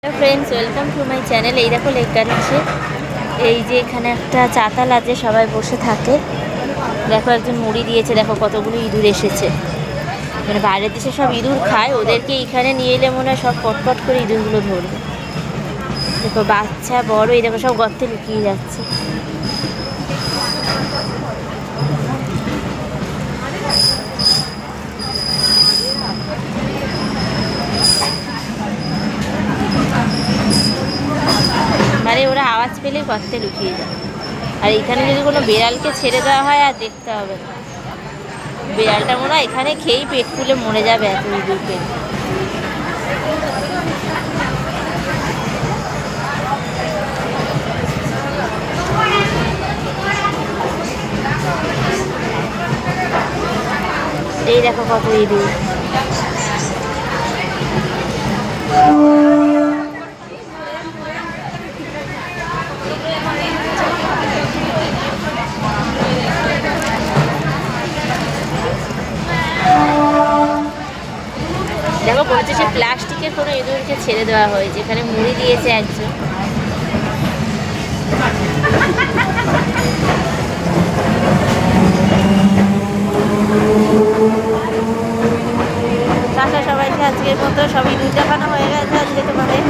Hello friends, welcome to my channel. এই দেখো lake গার্ডেন্সে এই যে এখানে একটা চাতাল আছে, সবাই বসে থাকে। দেখো একজন মুড়ি দিয়েছে, দেখো কতগুলো ইঁদুর এসেছে। মানে বাইরের দেশে সব ইঁদুর খায়, ওদেরকে এখানে নিয়ে এলে মনে হয় সব পটপট করে ইঁদুরগুলো ধরবে। দেখো বাচ্চা বড়, এই দেখো সব গর্তে লুকিয়ে যাচ্ছে। মানে ওরা আওয়াজ পেলেই গর্তে লুকিয়ে যায়। আর এখানে যদি কোনো বেড়ালকে ছেড়ে দেওয়া হয় আর দেখতে হবে না, বিড়ালটা মনে হয় এখানে খেয়েই পেট ফুলে মরে যাবে, এত ইঁদুর পেট। এই দেখো কত ইঁদুর। দেখো বলছে সে প্লাস্টিকের কোনো ইঁদুরকে ছেড়ে দেওয়া হয়েছে, এখানে মুড়ি দিয়েছে একজন। টাটা সবাইকে, আজকের মতো সব ইঁদুর দেখানো হয়ে গেছে আজকে তোমাদের।